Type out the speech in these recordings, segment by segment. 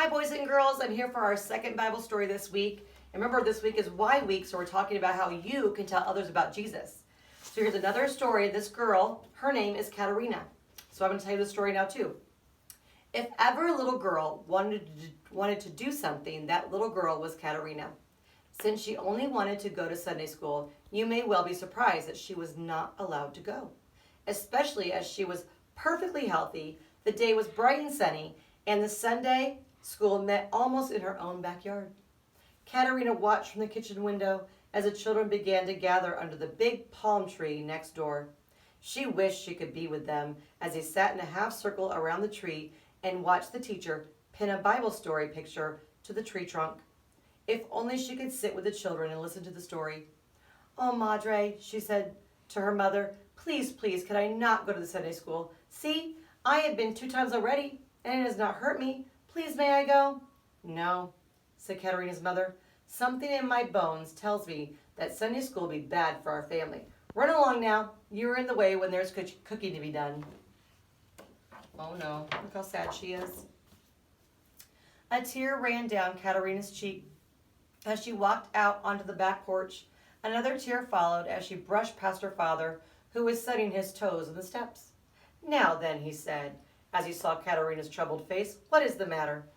Hi, boys and girls. I'm here for our second Bible story this week. And remember, this week is Why Week, so we're talking about how you can tell others about Jesus. So here's another story. This girl, her name is Katerina. So I'm going to tell you the story now, too. If ever a little girl wanted to do something, that little girl was Katerina. Since she only wanted to go to Sunday school, you may well be surprised that she was not allowed to go, especially as she was perfectly healthy, the day was bright and sunny, and the Sunday school met almost in her own backyard. Katerina watched from the kitchen window as the children began to gather under the big palm tree next door. She wished she could be with them as they sat in a half circle around the tree and watched the teacher pin a Bible story picture to the tree trunk. If only she could sit with the children and listen to the story. "Oh, Madre," she said to her mother, please, could I not go to the Sunday school? See, I have been 2 times already, and it has not hurt me. Please, may I go?" "No," said Katerina's mother. "Something in my bones tells me that Sunday school will be bad for our family. Run along now. You're in the way when there's cooking to be done." Oh no, look how sad she is. A tear ran down Katerina's cheek as she walked out onto the back porch. Another tear followed as she brushed past her father, who was setting his toes on the steps. "Now then," he said, as he saw Katerina's troubled face, "what is the matter?"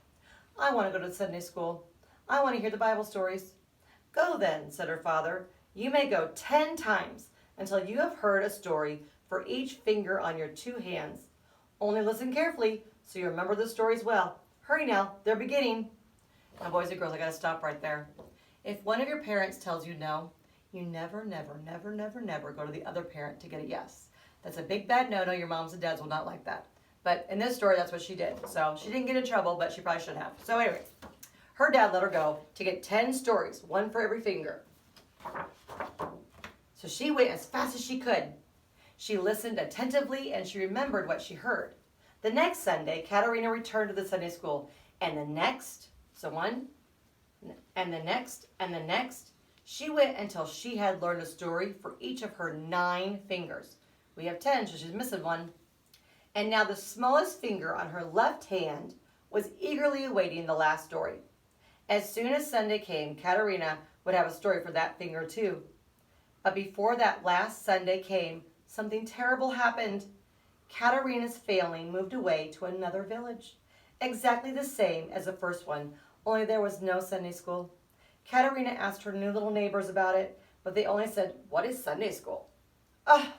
"I want to go to Sunday school. I want to hear the Bible stories." "Go then," said her father. "You may go 10 times until you have heard a story for each finger on your 2 hands. Only listen carefully so you remember the stories well. Hurry now, they're beginning." Now, boys and girls, I got to stop right there. If one of your parents tells you no, you never go to the other parent to get a yes. That's a big bad no-no. Your moms and dads will not like that. But in this story, that's what she did. So she didn't get in trouble, but she probably should have. So anyway, her dad let her go to get 10 stories, 1 for every finger. So she went as fast as she could. She listened attentively and she remembered what she heard. The next Sunday, Katerina returned to the Sunday school, and the next, so 1, and the next, and the next. She went until she had learned a story for each of her 9 fingers. We have 10, so she's missing 1. And now the smallest finger on her left hand was eagerly awaiting the last story. As soon as Sunday came, Katerina would have a story for that finger too. But before that last Sunday came, something terrible happened. Katerina's family moved away to another village, exactly the same as the first one, only there was no Sunday school. Katerina asked her new little neighbors about it, but they only said, "What is Sunday school?" "Ah,"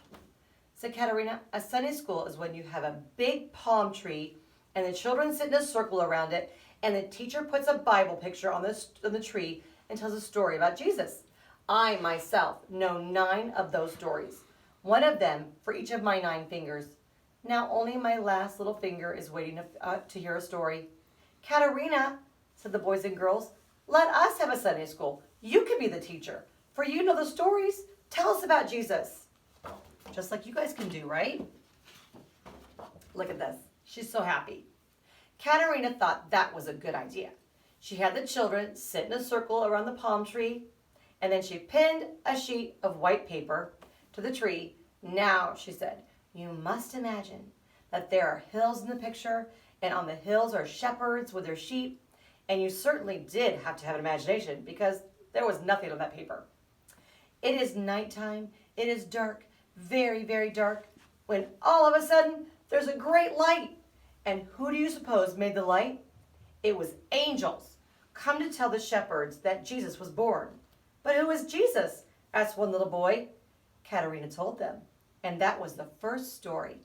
said Katerina, "a Sunday school is when you have a big palm tree and the children sit in a circle around it and the teacher puts a Bible picture on the tree and tells a story about Jesus. I myself know 9 of those stories, 1 of them for each of my 9 fingers. Now only my last little finger is waiting to hear a story." "Katerina," said the boys and girls, "let us have a Sunday school. You can be the teacher, for you know the stories. Tell us about Jesus." Just like you guys can do, right? Look at this. She's so happy. Katerina thought that was a good idea. She had the children sit in a circle around the palm tree, and then she pinned a sheet of white paper to the tree. "Now," she said, "you must imagine that there are hills in the picture, and on the hills are shepherds with their sheep, and you certainly did have to have an imagination because there was nothing on that paper. It is nighttime. It is dark, very dark, when all of a sudden there's a great light. And who do you suppose made the light? It was angels, come to tell the shepherds that Jesus was born." "But who is Jesus?" asked one little boy. Katerina told them, and that was the first story.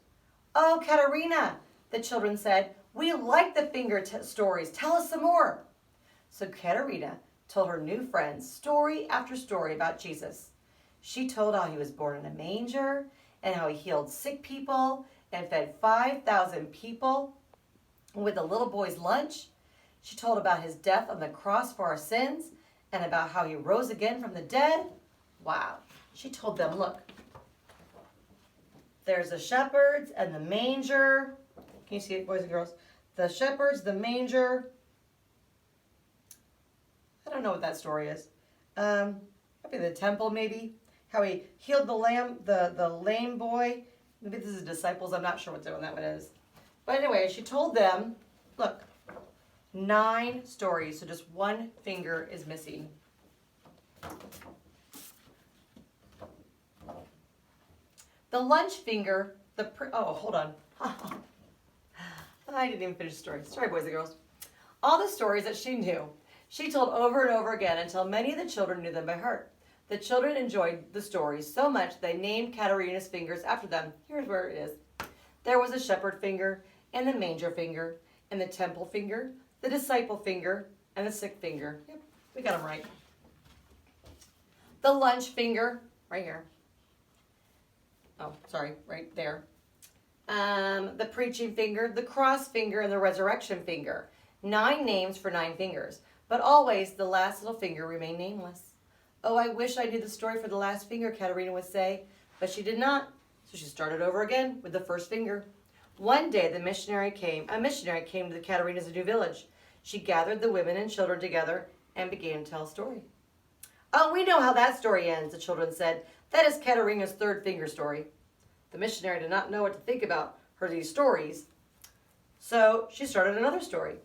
"Oh, Katerina," the children said, "we like the finger stories. Tell us some more." So Katerina told her new friends story after story about Jesus. She told how he was born in a manger and how he healed sick people and fed 5,000 people with a little boy's lunch. She told about his death on the cross for our sins and about how he rose again from the dead. Wow. She told them, look, there's the shepherds and the manger. Can you see it, boys and girls? The shepherds, the manger. I don't know what that story is. Maybe the temple, maybe. How he healed the lame boy. Maybe this is disciples. I'm not sure what that one is. But anyway, she told them, look, 9 stories, so just one finger is missing. The lunch finger, hold on. I didn't even finish the story. Sorry, boys and girls. All the stories that she knew, she told over and over again until many of the children knew them by heart. The children enjoyed the stories so much they named Katerina's fingers after them. Here's where it is. There was a shepherd finger, and the manger finger, and the temple finger, the disciple finger, and the sick finger. Yep, we got them right. The lunch finger, right here. Oh, sorry, right there. The preaching finger, the cross finger, and the resurrection finger. 9 names for 9 fingers, but always the last little finger remained nameless. Oh, I wish I knew the story for the last finger, Katerina would say, but she did not. So she started over again with the first finger. One day, a missionary came to the Katerina's new village. She gathered the women and children together and began to tell a story. Oh, we know how that story ends, the children said. That is Katerina's 3rd finger story. The missionary did not know what to think about these stories, so she started another story.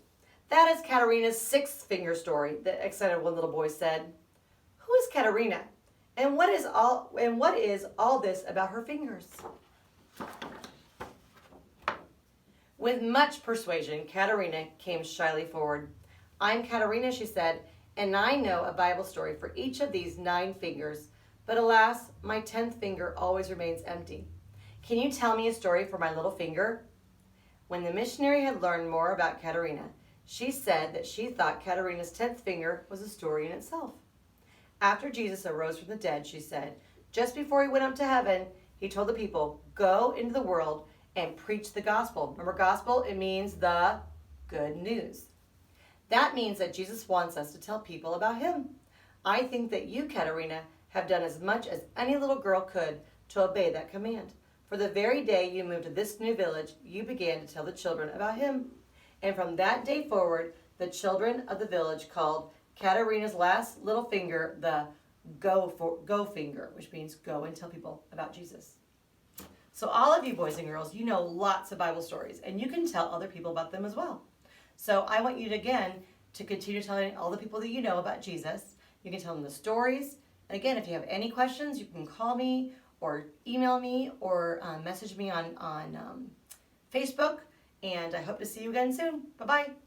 That is Katerina's 6th finger story, the excited one little boy said. Who is Katerina? And what is all this about her fingers? With much persuasion, Katerina came shyly forward. I'm Katerina, she said, and I know a Bible story for each of these 9 fingers, but alas, my 10th finger always remains empty. Can you tell me a story for my little finger? When the missionary had learned more about Katerina, she said that she thought Katerina's 10th finger was a story in itself. After Jesus arose from the dead, she said, just before he went up to heaven, he told the people, go into the world and preach the gospel. Remember gospel? It means the good news. That means that Jesus wants us to tell people about him. I think that you, Katerina, have done as much as any little girl could to obey that command. For the very day you moved to this new village, you began to tell the children about him. And from that day forward, the children of the village called Katerina's last little finger the go finger, which means go and tell people about Jesus. So all of you boys and girls, you know lots of Bible stories, and you can tell other people about them as well. So I want you to, again, to continue telling all the people that you know about Jesus. You can tell them the stories. And again, if you have any questions, you can call me or email me or message me on Facebook. And I hope to see you again soon. Bye-bye.